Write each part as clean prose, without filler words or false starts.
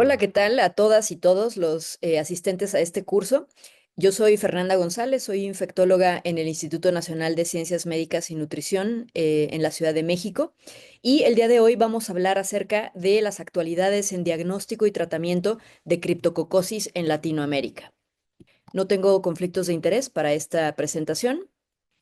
Hola, ¿qué tal a todas y todos los asistentes a este curso? Yo soy Fernanda González, soy infectóloga en el Instituto Nacional de Ciencias Médicas y Nutrición en la Ciudad de México. Y el día de hoy vamos a hablar acerca de las actualidades en diagnóstico y tratamiento de criptococosis en Latinoamérica. No tengo conflictos de interés para esta presentación.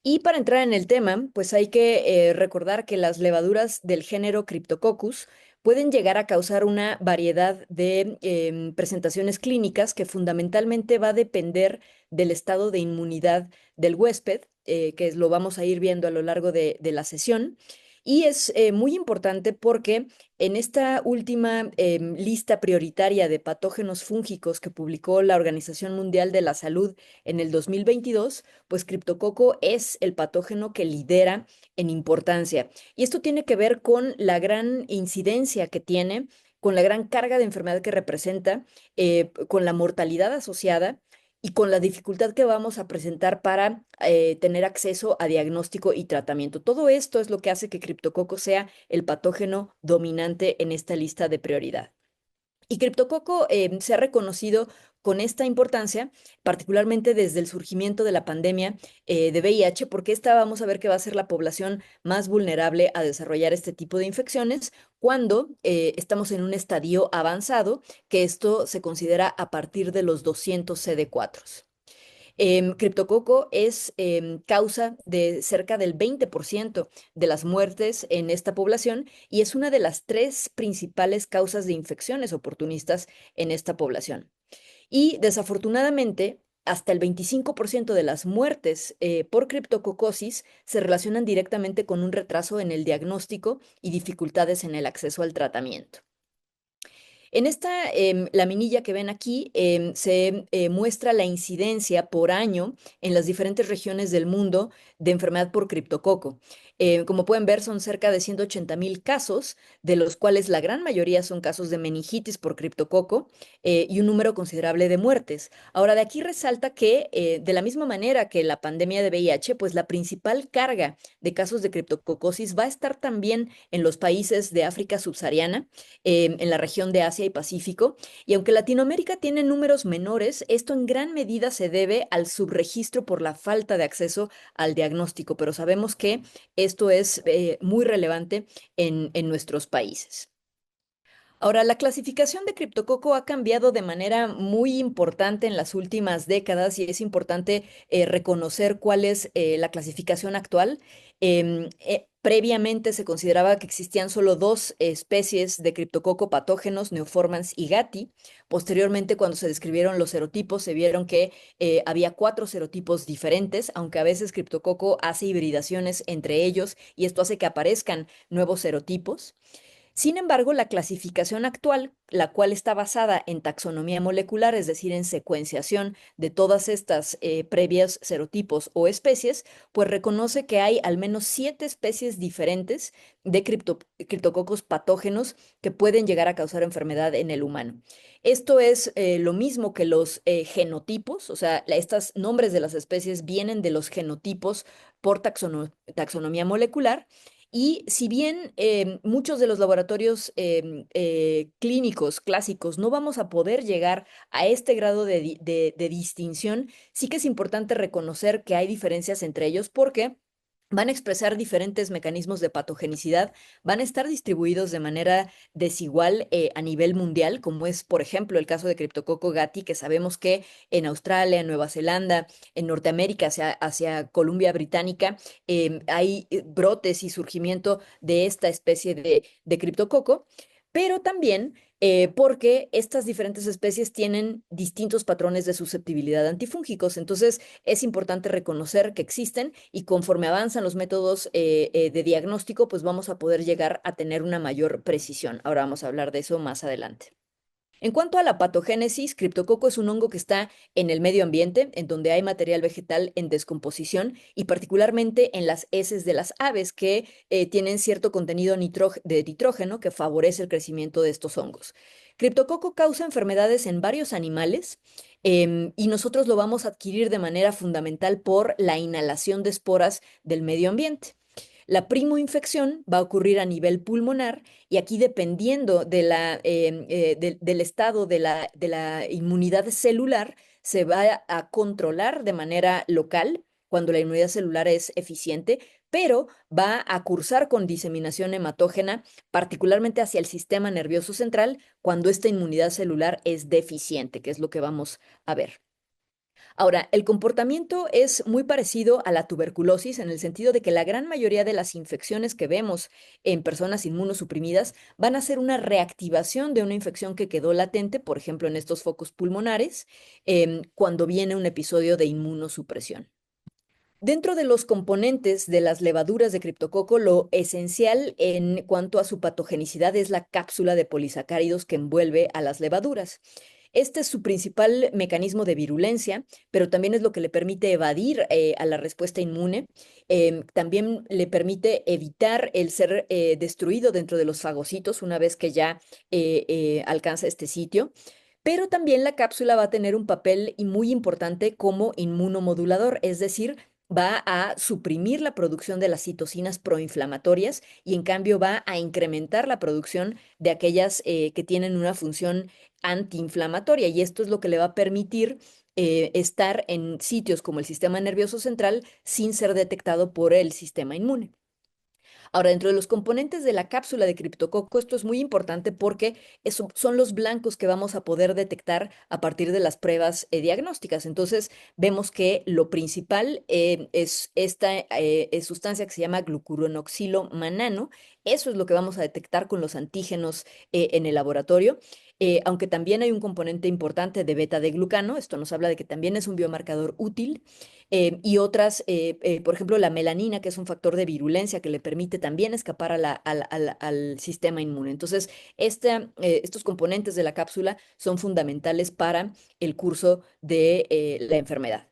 Y para entrar en el tema, pues hay que recordar que las levaduras del género Cryptococcus pueden llegar a causar una variedad de presentaciones clínicas que fundamentalmente va a depender del estado de inmunidad del huésped, lo vamos a ir viendo a lo largo de la sesión. Y es muy importante porque en esta última lista prioritaria de patógenos fúngicos que publicó la Organización Mundial de la Salud en el 2022, pues criptococo es el patógeno que lidera en importancia. Y esto tiene que ver con la gran incidencia que tiene, con la gran carga de enfermedad que representa, con la mortalidad asociada y con la dificultad que vamos a presentar para tener acceso a diagnóstico y tratamiento. Todo esto es lo que hace que criptococo sea el patógeno dominante en esta lista de prioridad. Y criptococo se ha reconocido con esta importancia, particularmente desde el surgimiento de la pandemia de VIH, porque esta vamos a ver que va a ser la población más vulnerable a desarrollar este tipo de infecciones cuando estamos en un estadio avanzado, que esto se considera a partir de los 200 CD4. Criptococo es causa de cerca del 20% de las muertes en esta población y es una de las tres principales causas de infecciones oportunistas en esta población. Y desafortunadamente, hasta el 25% de las muertes por criptococosis se relacionan directamente con un retraso en el diagnóstico y dificultades en el acceso al tratamiento. En esta laminilla que ven aquí se muestra la incidencia por año en las diferentes regiones del mundo de enfermedad por criptococo. Como pueden ver, son cerca de 180,000 casos, de los cuales la gran mayoría son casos de meningitis por criptococo y un número considerable de muertes. Ahora, de aquí resalta que de la misma manera que la pandemia de VIH, pues la principal carga de casos de criptococosis va a estar también en los países de África subsahariana, en la región de Asia y Pacífico. Y aunque Latinoamérica tiene números menores, esto en gran medida se debe al subregistro por la falta de acceso al diagnóstico, pero sabemos que esto es muy relevante en nuestros países. Ahora, la clasificación de criptococo ha cambiado de manera muy importante en las últimas décadas y es importante reconocer cuál es la clasificación actual. Previamente se consideraba que existían solo dos especies de criptococo patógenos, Neoformans y Gatti. Posteriormente, cuando se describieron los serotipos, se vieron que había cuatro serotipos diferentes, aunque a veces criptococo hace hibridaciones entre ellos y esto hace que aparezcan nuevos serotipos. Sin embargo, la clasificación actual, la cual está basada en taxonomía molecular, es decir, en secuenciación de todas estas previas serotipos o especies, pues reconoce que hay al menos 7 especies diferentes de criptococos patógenos que pueden llegar a causar enfermedad en el humano. Esto es lo mismo que los genotipos, o sea, estos nombres de las especies vienen de los genotipos por taxonomía molecular. Y si bien muchos de los laboratorios clínicos clásicos no vamos a poder llegar a este grado de distinción, sí que es importante reconocer que hay diferencias entre ellos porque van a expresar diferentes mecanismos de patogenicidad, van a estar distribuidos de manera desigual a nivel mundial, como es, por ejemplo, el caso de Cryptococcus gatti, que sabemos que en Australia, en Nueva Zelanda, en Norteamérica, hacia Columbia Británica, hay brotes y surgimiento de esta especie de criptococo, pero también porque estas diferentes especies tienen distintos patrones de susceptibilidad antifúngicos. Entonces, es importante reconocer que existen y conforme avanzan los métodos de diagnóstico, pues vamos a poder llegar a tener una mayor precisión. Ahora vamos a hablar de eso más adelante. En cuanto a la patogénesis, criptococo es un hongo que está en el medio ambiente, en donde hay material vegetal en descomposición y particularmente en las heces de las aves que tienen cierto contenido de nitrógeno que favorece el crecimiento de estos hongos. Criptococo causa enfermedades en varios animales y nosotros lo vamos a adquirir de manera fundamental por la inhalación de esporas del medio ambiente. La primoinfección va a ocurrir a nivel pulmonar y aquí dependiendo del estado de la inmunidad celular, se va a controlar de manera local cuando la inmunidad celular es eficiente, pero va a cursar con diseminación hematógena, particularmente hacia el sistema nervioso central, cuando esta inmunidad celular es deficiente, que es lo que vamos a ver. Ahora, el comportamiento es muy parecido a la tuberculosis en el sentido de que la gran mayoría de las infecciones que vemos en personas inmunosuprimidas van a ser una reactivación de una infección que quedó latente, por ejemplo, en estos focos pulmonares, cuando viene un episodio de inmunosupresión. Dentro de los componentes de las levaduras de criptococo, lo esencial en cuanto a su patogenicidad es la cápsula de polisacáridos que envuelve a las levaduras. Este es su principal mecanismo de virulencia, pero también es lo que le permite evadir a la respuesta inmune. También le permite evitar el ser destruido dentro de los fagocitos una vez que ya alcanza este sitio. Pero también la cápsula va a tener un papel muy importante como inmunomodulador, es decir, va a suprimir la producción de las citocinas proinflamatorias y en cambio va a incrementar la producción de aquellas que tienen una función antiinflamatoria y esto es lo que le va a permitir estar en sitios como el sistema nervioso central sin ser detectado por el sistema inmune. Ahora, dentro de los componentes de la cápsula de criptococo, esto es muy importante porque son los blancos que vamos a poder detectar a partir de las pruebas diagnósticas. Entonces, vemos que lo principal es esta sustancia que se llama glucuronoxilo manano. Eso es lo que vamos a detectar con los antígenos en el laboratorio. Aunque también hay un componente importante de beta de glucano, esto nos habla de que también es un biomarcador útil y otras, por ejemplo, la melanina, que es un factor de virulencia que le permite también escapar al sistema inmune. Entonces, estos componentes de la cápsula son fundamentales para el curso de la enfermedad.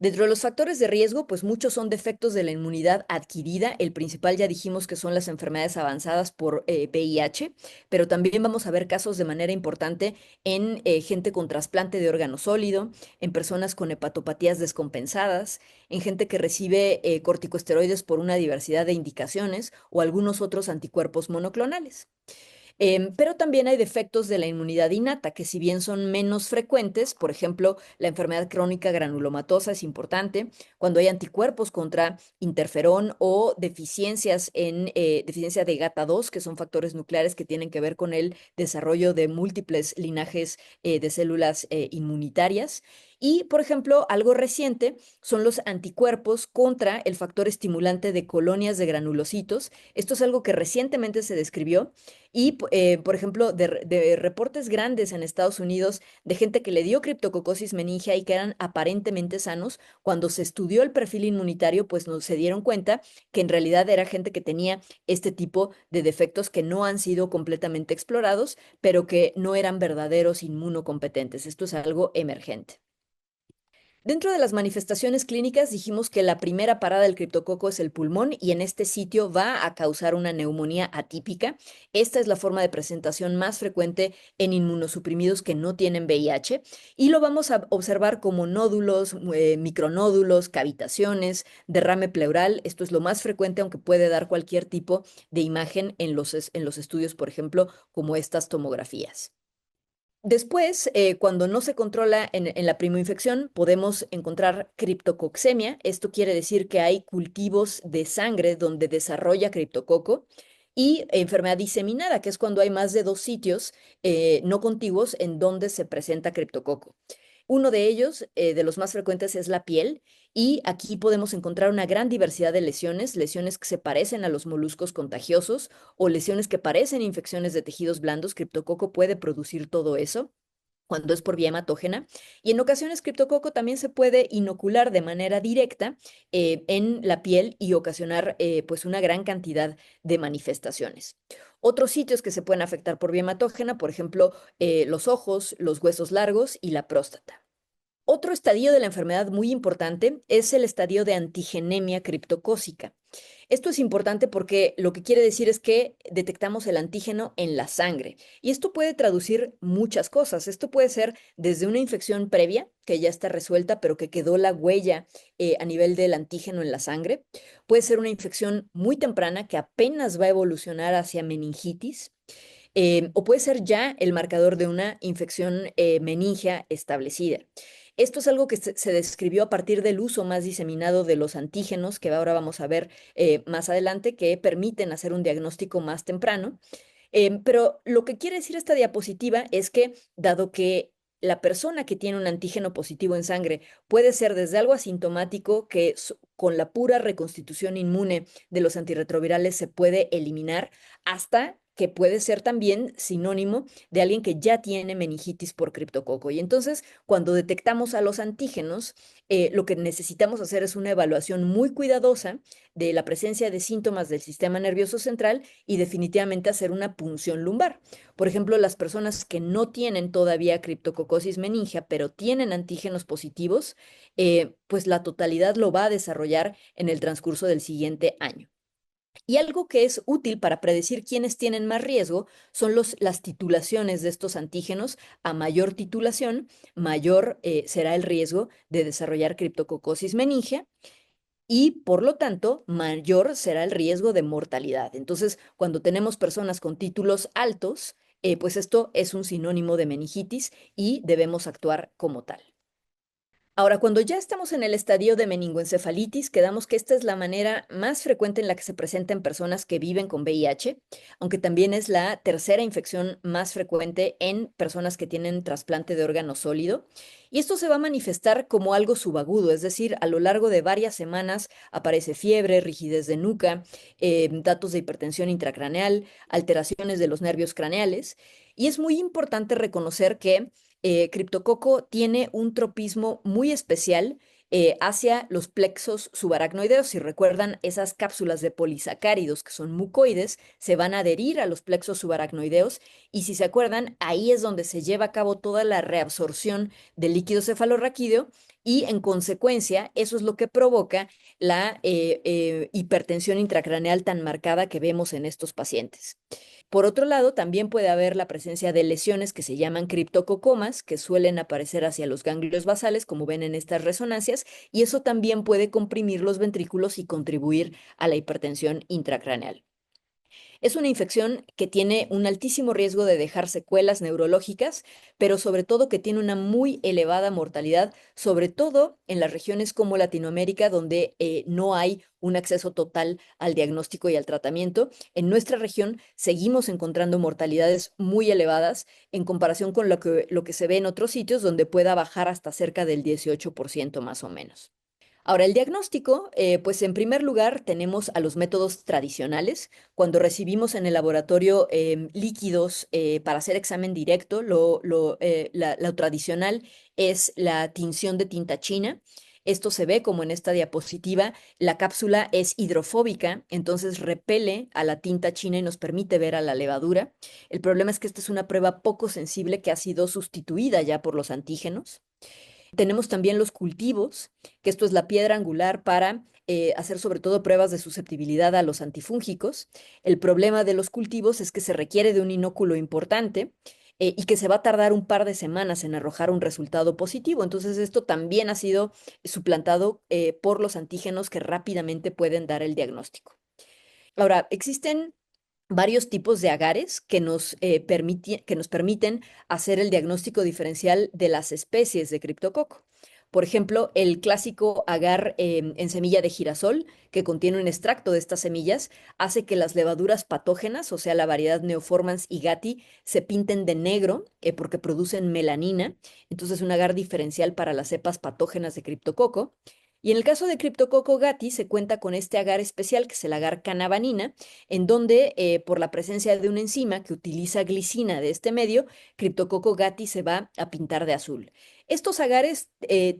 Dentro de los factores de riesgo, pues muchos son defectos de la inmunidad adquirida. El principal ya dijimos que son las enfermedades avanzadas por VIH, pero también vamos a ver casos de manera importante en gente con trasplante de órgano sólido, en personas con hepatopatías descompensadas, en gente que recibe corticosteroides por una diversidad de indicaciones o algunos otros anticuerpos monoclonales. Pero también hay defectos de la inmunidad innata, que si bien son menos frecuentes, por ejemplo, la enfermedad crónica granulomatosa es importante, cuando hay anticuerpos contra interferón o deficiencias en deficiencia de GATA2, que son factores nucleares que tienen que ver con el desarrollo de múltiples linajes de células inmunitarias. Y, por ejemplo, algo reciente son los anticuerpos contra el factor estimulante de colonias de granulocitos. Esto es algo que recientemente se describió y, por ejemplo, de reportes grandes en Estados Unidos de gente que le dio criptococosis meningia y que eran aparentemente sanos, cuando se estudió el perfil inmunitario, pues no se dieron cuenta que en realidad era gente que tenía este tipo de defectos que no han sido completamente explorados, pero que no eran verdaderos inmunocompetentes. Esto es algo emergente. Dentro de las manifestaciones clínicas dijimos que la primera parada del criptococo es el pulmón y en este sitio va a causar una neumonía atípica. Esta es la forma de presentación más frecuente en inmunosuprimidos que no tienen VIH y lo vamos a observar como nódulos, micronódulos, cavitaciones, derrame pleural. Esto es lo más frecuente, aunque puede dar cualquier tipo de imagen en los estudios, por ejemplo, como estas tomografías. Después, cuando no se controla en la primoinfección, podemos encontrar criptococcemia. Esto quiere decir que hay cultivos de sangre donde desarrolla criptococo y enfermedad diseminada, que es cuando hay más de dos sitios no contiguos en donde se presenta criptococo. Uno de ellos, de los más frecuentes, es la piel y aquí podemos encontrar una gran diversidad de lesiones, lesiones que se parecen a los moluscos contagiosos o lesiones que parecen infecciones de tejidos blandos. Criptococo puede producir todo eso cuando es por vía hematógena. Y en ocasiones, criptococo también se puede inocular de manera directa en la piel y ocasionar pues una gran cantidad de manifestaciones. Otros sitios que se pueden afectar por vía hematógena, por ejemplo, los ojos, los huesos largos y la próstata. Otro estadio de la enfermedad muy importante es el estadio de antigenemia criptocócica. Esto es importante porque lo que quiere decir es que detectamos el antígeno en la sangre. Y esto puede traducir muchas cosas. Esto puede ser desde una infección previa, que ya está resuelta, pero que quedó la huella a nivel del antígeno en la sangre. Puede ser una infección muy temprana que apenas va a evolucionar hacia meningitis. O puede ser ya el marcador de una infección meningia establecida. Esto es algo que se describió a partir del uso más diseminado de los antígenos, que ahora vamos a ver más adelante, que permiten hacer un diagnóstico más temprano. Pero lo que quiere decir esta diapositiva es que, dado que la persona que tiene un antígeno positivo en sangre puede ser desde algo asintomático que con la pura reconstitución inmune de los antirretrovirales se puede eliminar, hasta que puede ser también sinónimo de alguien que ya tiene meningitis por criptococo. Y entonces, cuando detectamos a los antígenos, lo que necesitamos hacer es una evaluación muy cuidadosa de la presencia de síntomas del sistema nervioso central y definitivamente hacer una punción lumbar. Por ejemplo, las personas que no tienen todavía criptococosis meningia, pero tienen antígenos positivos, pues la totalidad lo va a desarrollar en el transcurso del siguiente año. Y algo que es útil para predecir quiénes tienen más riesgo son las titulaciones de estos antígenos. A mayor titulación, mayor será el riesgo de desarrollar criptococosis meningia y por lo tanto mayor será el riesgo de mortalidad. Entonces, cuando tenemos personas con títulos altos, pues esto es un sinónimo de meningitis y debemos actuar como tal. Ahora, cuando ya estamos en el estadio de meningoencefalitis, quedamos que esta es la manera más frecuente en la que se presenta en personas que viven con VIH, aunque también es la tercera infección más frecuente en personas que tienen trasplante de órgano sólido. Y esto se va a manifestar como algo subagudo, es decir, a lo largo de varias semanas aparece fiebre, rigidez de nuca, datos de hipertensión intracraneal, alteraciones de los nervios craneales. Y es muy importante reconocer que criptococo tiene un tropismo muy especial hacia los plexos subaracnoideos. Si recuerdan, esas cápsulas de polisacáridos que son mucoides se van a adherir a los plexos subaracnoideos y si se acuerdan, ahí es donde se lleva a cabo toda la reabsorción del líquido cefalorraquídeo y en consecuencia eso es lo que provoca la hipertensión intracraneal tan marcada que vemos en estos pacientes. Por otro lado, también puede haber la presencia de lesiones que se llaman criptococomas, que suelen aparecer hacia los ganglios basales, como ven en estas resonancias, y eso también puede comprimir los ventrículos y contribuir a la hipertensión intracraneal. Es una infección que tiene un altísimo riesgo de dejar secuelas neurológicas, pero sobre todo que tiene una muy elevada mortalidad, sobre todo en las regiones como Latinoamérica, donde no hay un acceso total al diagnóstico y al tratamiento. En nuestra región seguimos encontrando mortalidades muy elevadas en comparación con lo que se ve en otros sitios, donde pueda bajar hasta cerca del 18% más o menos. Ahora, el diagnóstico, pues en primer lugar tenemos a los métodos tradicionales. Cuando recibimos en el laboratorio líquidos para hacer examen directo, lo tradicional es la tinción de tinta china. Esto se ve como en esta diapositiva, la cápsula es hidrofóbica, entonces repele a la tinta china y nos permite ver a la levadura. El problema es que esta es una prueba poco sensible que ha sido sustituida ya por los antígenos. Tenemos también los cultivos, que esto es la piedra angular para hacer sobre todo pruebas de susceptibilidad a los antifúngicos. El problema de los cultivos es que se requiere de un inóculo importante y que se va a tardar un par de semanas en arrojar un resultado positivo. Entonces, esto también ha sido suplantado por los antígenos que rápidamente pueden dar el diagnóstico. Ahora, existen varios tipos de agares que nos permiten hacer el diagnóstico diferencial de las especies de criptococo. Por ejemplo, el clásico agar en semilla de girasol, que contiene un extracto de estas semillas, hace que las levaduras patógenas, o sea, la variedad Neoformans y Gatti, se pinten de negro porque producen melanina. Entonces, un agar diferencial para las cepas patógenas de criptococo. Y en el caso de Cryptococcus gatti se cuenta con este agar especial, que es el agar canavanina, en donde por la presencia de una enzima que utiliza glicina de este medio, Cryptococcus gatti se va a pintar de azul. Estos agares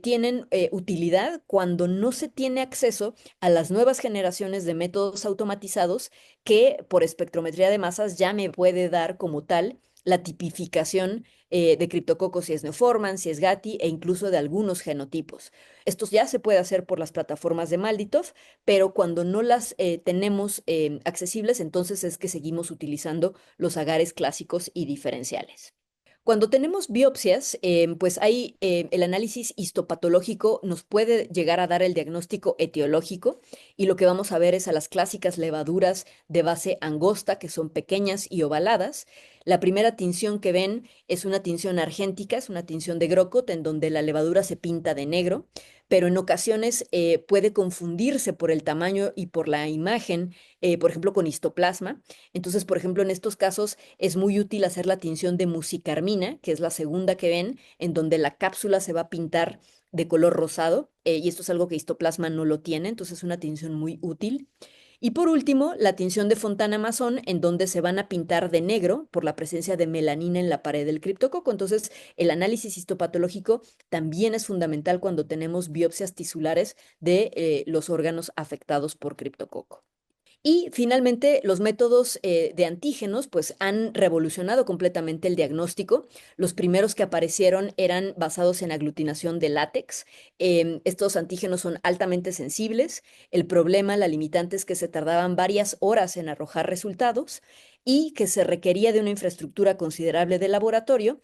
tienen utilidad cuando no se tiene acceso a las nuevas generaciones de métodos automatizados que por espectrometría de masas ya me puede dar como tal la tipificación de criptococos, si es Neoformans, si es Gatti, e incluso de algunos genotipos. Esto ya se puede hacer por las plataformas de Malditov, pero cuando no las tenemos accesibles, entonces es que seguimos utilizando los agares clásicos y diferenciales. Cuando tenemos biopsias, pues hay el análisis histopatológico nos puede llegar a dar el diagnóstico etiológico y lo que vamos a ver es a las clásicas levaduras de base angosta, que son pequeñas y ovaladas. La primera tinción que ven es una tinción argéntica, es una tinción de Grocott, en donde la levadura se pinta de negro, pero en ocasiones puede confundirse por el tamaño y por la imagen, por ejemplo, con histoplasma. Entonces, por ejemplo, en estos casos es muy útil hacer la tinción de musicarmina, que es la segunda que ven, en donde la cápsula se va a pintar de color rosado, y esto es algo que histoplasma no lo tiene, entonces es una tinción muy útil. Y por último, la tinción de Fontana-Masson, en donde se van a pintar de negro por la presencia de melanina en la pared del criptococo. Entonces, el análisis histopatológico también es fundamental cuando tenemos biopsias tisulares de los órganos afectados por criptococo. Y finalmente, los métodos de antígenos pues han revolucionado completamente el diagnóstico. Los primeros que aparecieron eran basados en aglutinación de látex. Estos antígenos son altamente sensibles. El problema, la limitante es que se tardaban varias horas en arrojar resultados y que se requería de una infraestructura considerable de laboratorio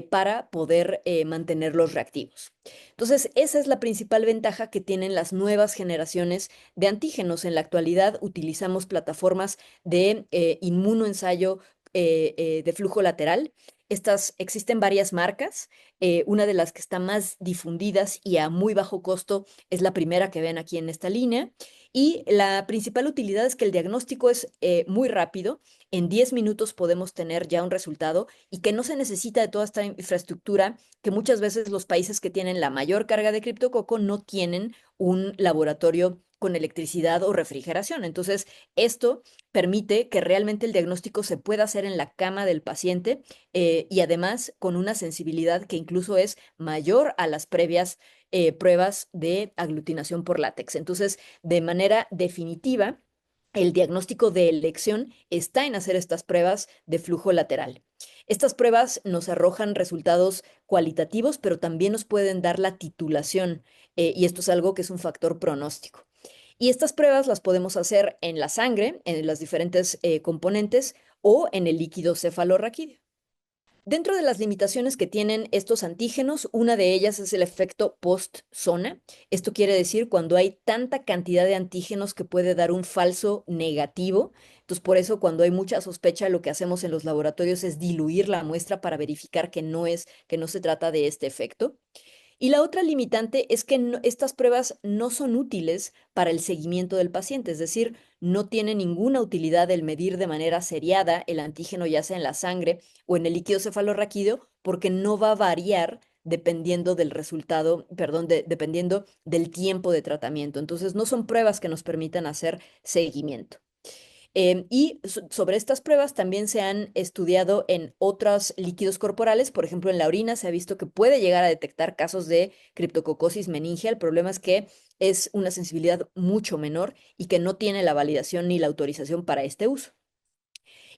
para poder mantenerlos reactivos. Entonces, esa es la principal ventaja que tienen las nuevas generaciones de antígenos. En la actualidad utilizamos plataformas de inmunoensayo de flujo lateral. Estas existen varias marcas. Una de las que está más difundidas y a muy bajo costo es la primera que ven aquí en esta línea. Y la principal utilidad es que el diagnóstico es muy rápido. En 10 minutos podemos tener ya un resultado y que no se necesita de toda esta infraestructura que muchas veces los países que tienen la mayor carga de criptococo no tienen un laboratorio con electricidad o refrigeración. Entonces, esto permite que realmente el diagnóstico se pueda hacer en la cama del paciente y además con una sensibilidad que incluso es mayor a las previas pruebas de aglutinación por látex. Entonces, de manera definitiva, el diagnóstico de elección está en hacer estas pruebas de flujo lateral. Estas pruebas nos arrojan resultados cualitativos, pero también nos pueden dar la titulación, y esto es algo que es un factor pronóstico. Y estas pruebas las podemos hacer en la sangre, en las diferentes componentes, o en el líquido cefalorraquídeo. Dentro de las limitaciones que tienen estos antígenos, una de ellas es el efecto post-zona. Esto quiere decir cuando hay tanta cantidad de antígenos que puede dar un falso negativo. Entonces, por eso cuando hay mucha sospecha, lo que hacemos en los laboratorios es diluir la muestra para verificar que no se trata de este efecto. Y la otra limitante es que estas pruebas no son útiles para el seguimiento del paciente, es decir, no tiene ninguna utilidad el medir de manera seriada el antígeno, ya sea en la sangre o en el líquido cefalorraquídeo, porque no va a variar dependiendo del resultado, perdón, dependiendo del tiempo de tratamiento. Entonces, no son pruebas que nos permitan hacer seguimiento. Sobre estas pruebas también se han estudiado en otros líquidos corporales, por ejemplo, en la orina se ha visto que puede llegar a detectar casos de criptococosis meningia. El problema es que es una sensibilidad mucho menor y que no tiene la validación ni la autorización para este uso.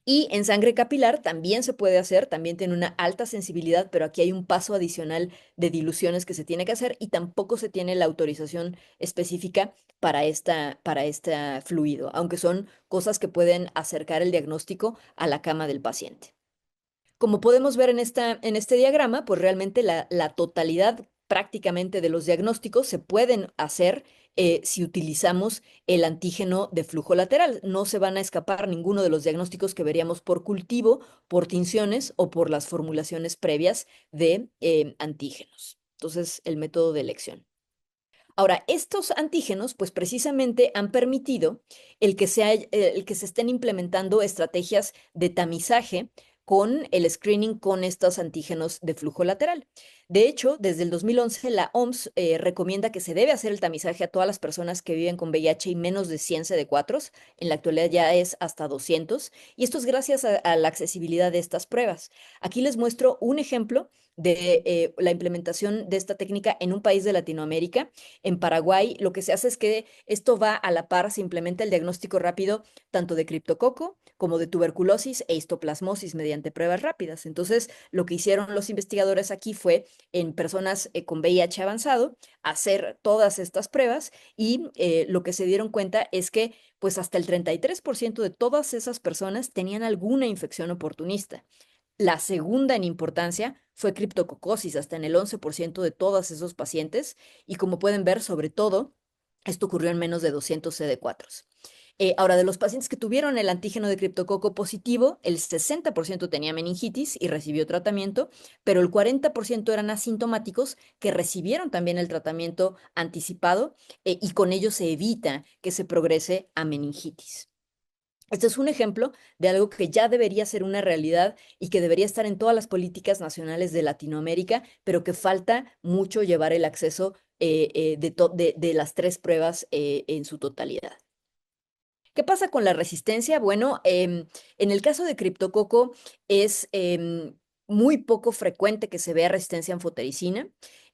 Y en sangre capilar también se puede hacer, también tiene una alta sensibilidad, pero aquí hay un paso adicional de diluciones que se tiene que hacer y tampoco se tiene la autorización específica para este fluido, aunque son cosas que pueden acercar el diagnóstico a la cama del paciente. Como podemos ver en este diagrama, pues realmente la totalidad prácticamente de los diagnósticos se pueden hacer si utilizamos el antígeno de flujo lateral. No se van a escapar ninguno de los diagnósticos que veríamos por cultivo, por tinciones o por las formulaciones previas de antígenos. Entonces, el método de elección. Ahora, estos antígenos, pues precisamente han permitido el que se estén implementando estrategias de tamizaje con el screening con estos antígenos de flujo lateral. De hecho, desde el 2011 la OMS recomienda que se debe hacer el tamizaje a todas las personas que viven con VIH y menos de 100 CD4. En la actualidad ya es hasta 200. Y esto es gracias a la accesibilidad de estas pruebas. Aquí les muestro un ejemplo de la implementación de esta técnica en un país de Latinoamérica. En Paraguay, lo que se hace es que esto va a la par, se implementa el diagnóstico rápido tanto de criptococo como de tuberculosis e histoplasmosis mediante pruebas rápidas. Entonces, lo que hicieron los investigadores aquí fue en personas con VIH avanzado hacer todas estas pruebas y lo que se dieron cuenta es que pues hasta el 33% de todas esas personas tenían alguna infección oportunista. La segunda en importancia fue criptococosis, hasta en el 11% de todos esos pacientes, y como pueden ver, sobre todo, esto ocurrió en menos de 200 CD4. Ahora, de los pacientes que tuvieron el antígeno de criptococo positivo, el 60% tenía meningitis y recibió tratamiento, pero el 40% eran asintomáticos que recibieron también el tratamiento anticipado y con ello se evita que se progrese a meningitis. Este es un ejemplo de algo que ya debería ser una realidad y que debería estar en todas las políticas nacionales de Latinoamérica, pero que falta mucho llevar el acceso de las tres pruebas en su totalidad. ¿Qué pasa con la resistencia? Bueno, en el caso de criptococo es muy poco frecuente que se vea resistencia a anfotericina.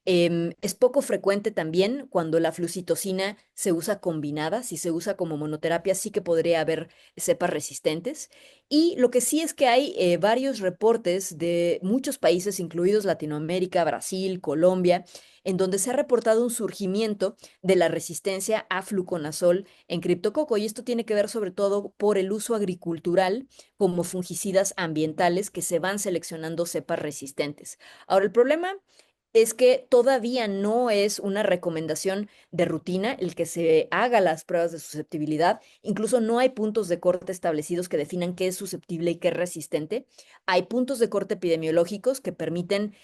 Es poco frecuente también cuando la flucitocina se usa combinada. Si se usa como monoterapia, sí que podría haber cepas resistentes. Y lo que sí es que hay varios reportes de muchos países, incluidos Latinoamérica, Brasil, Colombia, en donde se ha reportado un surgimiento de la resistencia a fluconazol en criptococo. Y esto tiene que ver sobre todo por el uso agricultural como fungicidas ambientales que se van seleccionando cepas resistentes. Ahora, el problema es que todavía no es una recomendación de rutina el que se haga las pruebas de susceptibilidad. Incluso no hay puntos de corte establecidos que definan qué es susceptible y qué es resistente. Hay puntos de corte epidemiológicos que permiten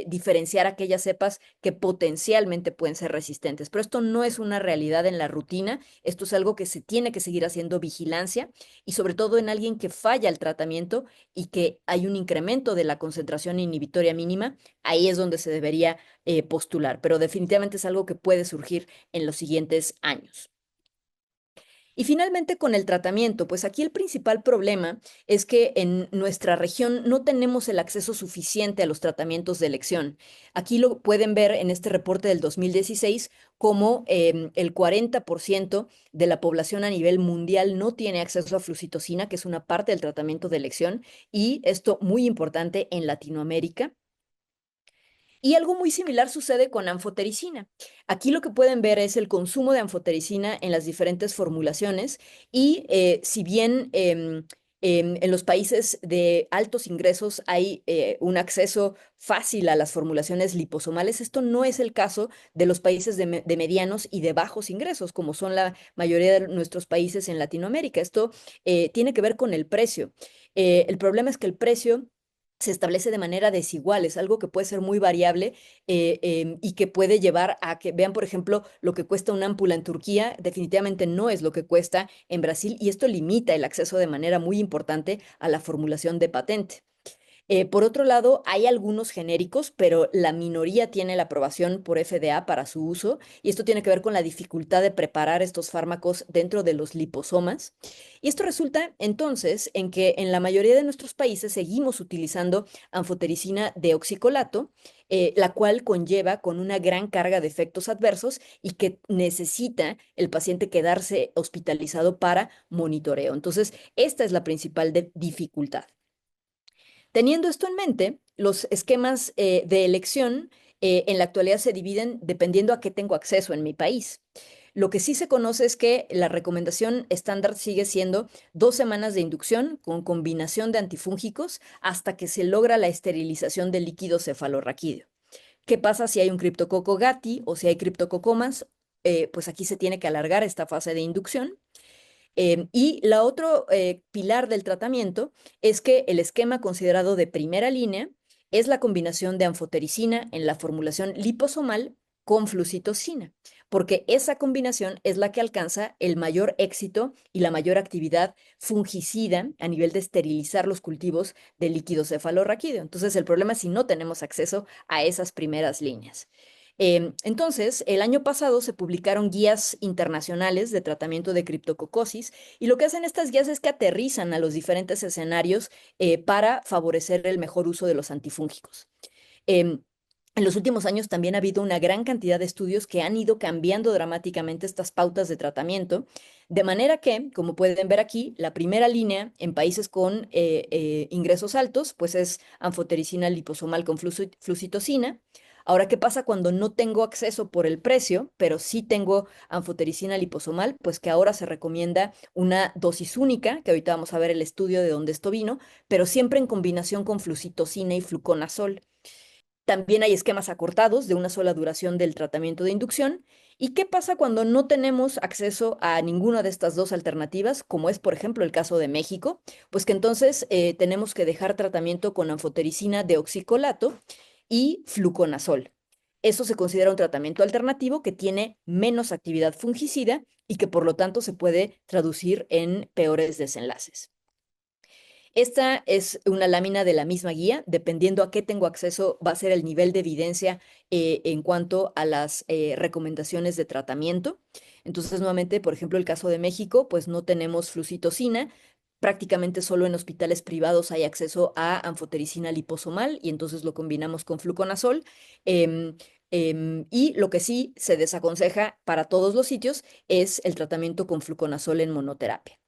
diferenciar aquellas cepas que potencialmente pueden ser resistentes. Pero esto no es una realidad en la rutina. Esto es algo que se tiene que seguir haciendo vigilancia y sobre todo en alguien que falla el tratamiento y que hay un incremento de la concentración inhibitoria mínima. Ahí es donde se debería postular, pero definitivamente es algo que puede surgir en los siguientes años. Y finalmente con el tratamiento, pues aquí el principal problema es que en nuestra región no tenemos el acceso suficiente a los tratamientos de elección. Aquí lo pueden ver en este reporte del 2016 como el 40% de la población a nivel mundial no tiene acceso a flucitocina, que es una parte del tratamiento de elección, y esto muy importante en Latinoamérica. Y algo muy similar sucede con anfotericina. Aquí lo que pueden ver es el consumo de anfotericina en las diferentes formulaciones y si bien en los países de altos ingresos hay un acceso fácil a las formulaciones liposomales, esto no es el caso de los países de medianos y de bajos ingresos, como son la mayoría de nuestros países en Latinoamérica. Esto tiene que ver con el precio. El problema es que el precio se establece de manera desigual, es algo que puede ser muy variable y que puede llevar a que vean, por ejemplo, lo que cuesta una ámpula en Turquía, definitivamente no es lo que cuesta en Brasil y esto limita el acceso de manera muy importante a la formulación de patente. Por otro lado, hay algunos genéricos, pero la minoría tiene la aprobación por FDA para su uso, y esto tiene que ver con la dificultad de preparar estos fármacos dentro de los liposomas. Y esto resulta entonces en que en la mayoría de nuestros países seguimos utilizando anfotericina de oxicolato, la cual conlleva con una gran carga de efectos adversos y que necesita el paciente quedarse hospitalizado para monitoreo. Entonces, esta es la principal dificultad. Teniendo esto en mente, los esquemas de elección en la actualidad se dividen dependiendo a qué tengo acceso en mi país. Lo que sí se conoce es que la recomendación estándar sigue siendo 2 semanas de inducción con combinación de antifúngicos hasta que se logra la esterilización del líquido cefalorraquídeo. ¿Qué pasa si hay un criptococo Gatti o si hay criptococomas? Pues aquí se tiene que alargar esta fase de inducción. Y la otro pilar del tratamiento es que el esquema considerado de primera línea es la combinación de anfotericina en la formulación liposomal con flucitocina. porque esa combinación es la que alcanza el mayor éxito y la mayor actividad fungicida a nivel de esterilizar los cultivos de líquido cefalorraquídeo. Entonces, el problema es si no tenemos acceso a esas primeras líneas. Entonces, el año pasado se publicaron guías internacionales de tratamiento de criptococosis y lo que hacen estas guías es que aterrizan a los diferentes escenarios para favorecer el mejor uso de los antifúngicos. Em, en los últimos años también ha habido una gran cantidad de estudios que han ido cambiando dramáticamente estas pautas de tratamiento, de manera que, como pueden ver aquí, la primera línea en países con ingresos altos, pues es anfotericina liposomal con flucitosina. Ahora, ¿qué pasa cuando no tengo acceso por el precio, pero sí tengo anfotericina liposomal? Pues que ahora se recomienda una dosis única, que ahorita vamos a ver el estudio de dónde esto vino, pero siempre en combinación con flucitosina y fluconazol. También hay esquemas acortados de una sola duración del tratamiento de inducción. ¿Y qué pasa cuando no tenemos acceso a ninguna de estas dos alternativas, como es, por ejemplo, el caso de México? Pues que entonces tenemos que dejar tratamiento con anfotericina de oxicolato y fluconazol. Eso se considera un tratamiento alternativo que tiene menos actividad fungicida y que por lo tanto se puede traducir en peores desenlaces. Esta es una lámina de la misma guía. Dependiendo a qué tengo acceso, va a ser el nivel de evidencia en cuanto a las recomendaciones de tratamiento. Entonces, nuevamente, por ejemplo, el caso de México, pues no tenemos flucitosina. Prácticamente solo en hospitales privados hay acceso a anfotericina liposomal y entonces lo combinamos con fluconazol. Y lo que sí se desaconseja para todos los sitios es el tratamiento con fluconazol en monoterapia.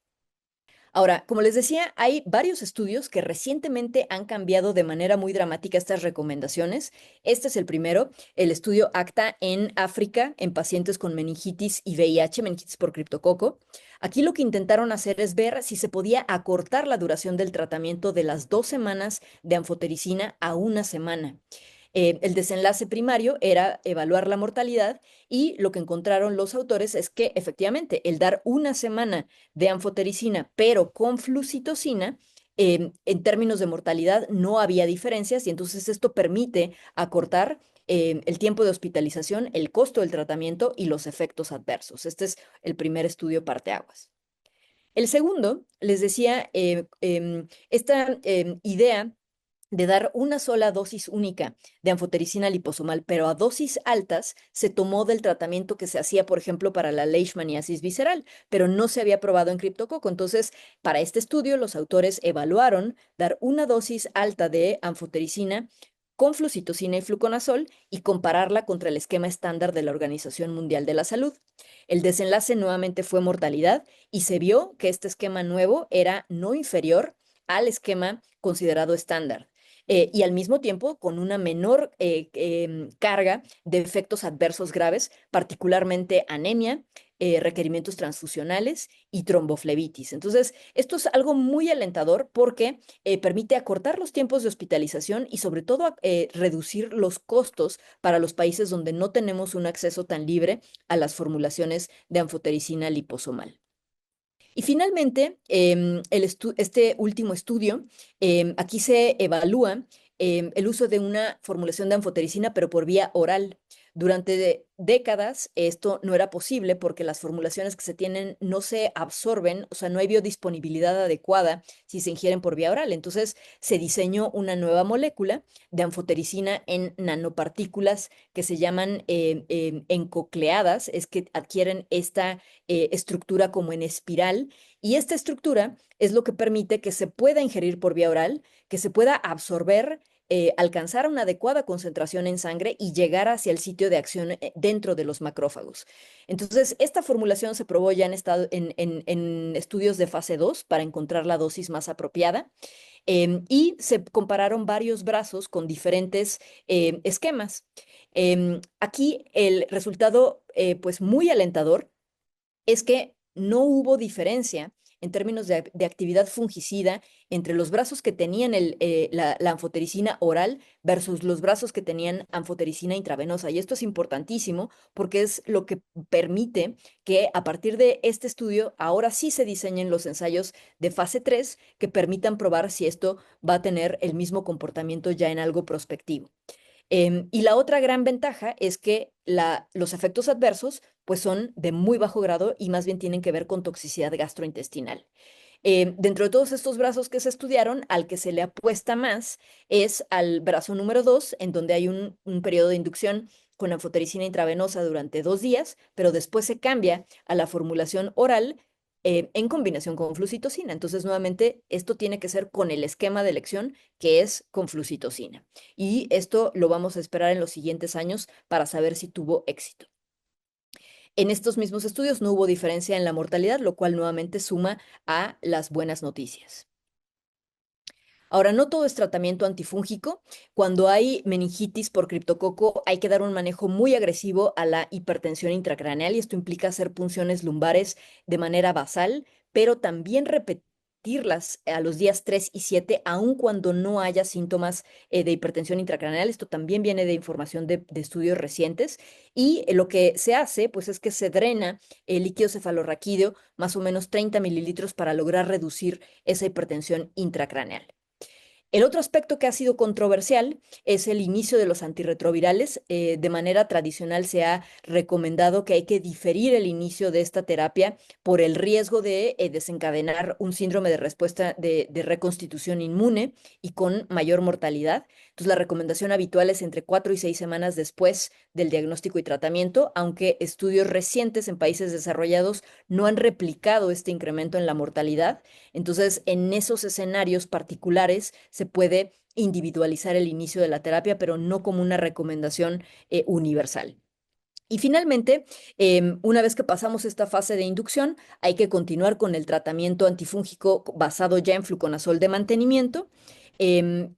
Ahora, como les decía, hay varios estudios que recientemente han cambiado de manera muy dramática estas recomendaciones. Este es el primero, el estudio ACTA en África en pacientes con meningitis y VIH, meningitis por criptococo. Aquí lo que intentaron hacer es ver si se podía acortar la duración del tratamiento de las 2 semanas de anfotericina a una semana. El desenlace primario era evaluar la mortalidad y lo que encontraron los autores es que efectivamente el dar una semana de anfotericina, pero con flucitosina, en términos de mortalidad no había diferencias y entonces esto permite acortar el tiempo de hospitalización, el costo del tratamiento y los efectos adversos. Este es el primer estudio parteaguas. El segundo, les decía, esta idea de dar una sola dosis única de anfotericina liposomal, pero a dosis altas, se tomó del tratamiento que se hacía, por ejemplo, para la leishmaniasis visceral, pero no se había probado en criptococo. Entonces, para este estudio, los autores evaluaron dar una dosis alta de anfotericina con flucitosina y fluconazol y compararla contra el esquema estándar de la Organización Mundial de la Salud. El desenlace nuevamente fue mortalidad y se vio que este esquema nuevo era no inferior al esquema considerado estándar y al mismo tiempo con una menor carga de efectos adversos graves, particularmente anemia, requerimientos transfusionales y tromboflebitis. Entonces, esto es algo muy alentador porque permite acortar los tiempos de hospitalización y sobre todo reducir los costos para los países donde no tenemos un acceso tan libre a las formulaciones de anfotericina liposomal. Y finalmente, este último estudio, aquí se evalúa el uso de una formulación de anfotericina, pero por vía oral. Durante décadas esto no era posible porque las formulaciones que se tienen no se absorben, o sea, no hay biodisponibilidad adecuada si se ingieren por vía oral. Entonces se diseñó una nueva molécula de anfotericina en nanopartículas que se llaman encocleadas, es que adquieren esta estructura como en espiral y esta estructura es lo que permite que se pueda ingerir por vía oral, que se pueda absorber, alcanzar una adecuada concentración en sangre y llegar hacia el sitio de acción dentro de los macrófagos. Entonces, esta formulación se probó ya en estudios de fase 2 para encontrar la dosis más apropiada. Y se compararon varios brazos con diferentes esquemas. Aquí el resultado, pues muy alentador, es que no hubo diferencia en términos de actividad fungicida entre los brazos que tenían la anfotericina oral versus los brazos que tenían anfotericina intravenosa. Y esto es importantísimo porque es lo que permite que a partir de este estudio ahora sí se diseñen los ensayos de fase 3 que permitan probar si esto va a tener el mismo comportamiento ya en algo prospectivo. Y la otra gran ventaja es que los efectos adversos pues son de muy bajo grado y más bien tienen que ver con toxicidad gastrointestinal. Dentro de todos estos brazos que se estudiaron, al que se le apuesta más es al brazo número 2, en donde hay un periodo de inducción con anfotericina intravenosa durante 2 días, pero después se cambia a la formulación oral en combinación con flucitocina. Entonces, nuevamente, esto tiene que ser con el esquema de elección que es con flucitocina. Y esto lo vamos a esperar en los siguientes años para saber si tuvo éxito. En estos mismos estudios no hubo diferencia en la mortalidad, lo cual nuevamente suma a las buenas noticias. Ahora, no todo es tratamiento antifúngico. Cuando hay meningitis por criptococo, hay que dar un manejo muy agresivo a la hipertensión intracraneal y esto implica hacer punciones lumbares de manera basal, pero también repetirlas a los días 3 y 7, aun cuando no haya síntomas de hipertensión intracraneal. Esto también viene de información de estudios recientes. Y lo que se hace, pues, es que se drena el líquido cefalorraquídeo, más o menos 30 mililitros, para lograr reducir esa hipertensión intracraneal. El otro aspecto que ha sido controversial es el inicio de los antirretrovirales. De manera tradicional se ha recomendado que hay que diferir el inicio de esta terapia por el riesgo de desencadenar un síndrome de respuesta de reconstitución inmune y con mayor mortalidad. Entonces, la recomendación habitual es entre 4 y 6 semanas después del diagnóstico y tratamiento, aunque estudios recientes en países desarrollados no han replicado este incremento en la mortalidad. Entonces, en esos escenarios particulares se puede individualizar el inicio de la terapia, pero no como una recomendación universal. Y finalmente, una vez que pasamos esta fase de inducción, hay que continuar con el tratamiento antifúngico basado ya en fluconazol de mantenimiento. En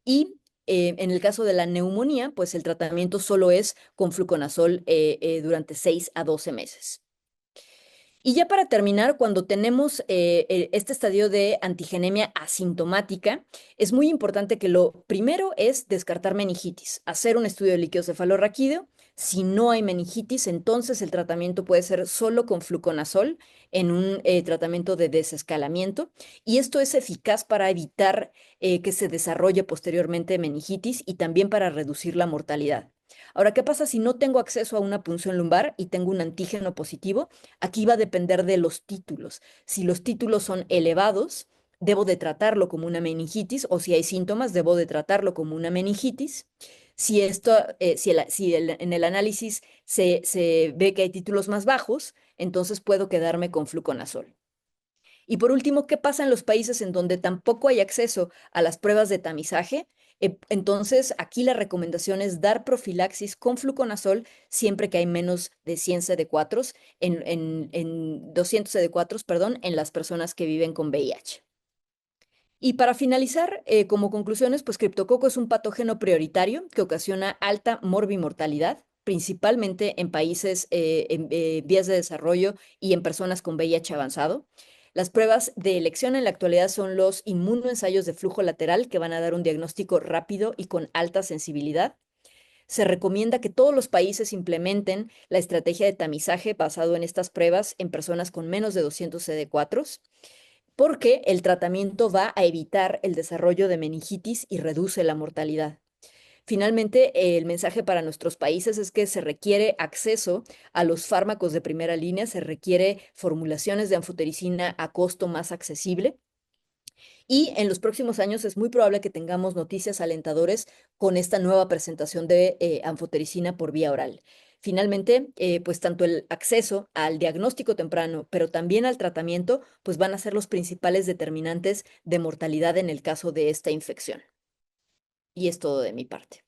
el caso de la neumonía, pues el tratamiento solo es con fluconazol durante 6 a 12 meses. Y ya para terminar, cuando tenemos este estadio de antigenemia asintomática, es muy importante que lo primero es descartar meningitis, hacer un estudio de líquido cefalorraquídeo. Si no hay meningitis, entonces el tratamiento puede ser solo con fluconazol en un tratamiento de desescalamiento. Y esto es eficaz para evitar que se desarrolle posteriormente meningitis y también para reducir la mortalidad. Ahora, ¿qué pasa si no tengo acceso a una punción lumbar y tengo un antígeno positivo? Aquí va a depender de los títulos. Si los títulos son elevados, debo de tratarlo como una meningitis, o si hay síntomas, debo de tratarlo como una meningitis. Si esto, en el análisis se ve que hay títulos más bajos, entonces puedo quedarme con fluconazol. Y por último, ¿qué pasa en los países en donde tampoco hay acceso a las pruebas de tamizaje? Entonces, aquí la recomendación es dar profilaxis con fluconazol siempre que hay menos de 100 CD4 en 200 CD4, perdón, en las personas que viven con VIH. Y para finalizar, como conclusiones, pues criptococo es un patógeno prioritario que ocasiona alta morbimortalidad, principalmente en países en vías de desarrollo y en personas con VIH avanzado. Las pruebas de elección en la actualidad son los inmunoensayos de flujo lateral, que van a dar un diagnóstico rápido y con alta sensibilidad. Se recomienda que todos los países implementen la estrategia de tamizaje basado en estas pruebas en personas con menos de 200 CD4, porque el tratamiento va a evitar el desarrollo de meningitis y reduce la mortalidad. Finalmente, el mensaje para nuestros países es que se requiere acceso a los fármacos de primera línea, se requiere formulaciones de anfotericina a costo más accesible. Y en los próximos años es muy probable que tengamos noticias alentadoras con esta nueva presentación de anfotericina por vía oral. Finalmente, pues tanto el acceso al diagnóstico temprano, pero también al tratamiento, pues van a ser los principales determinantes de mortalidad en el caso de esta infección. Y es todo de mi parte.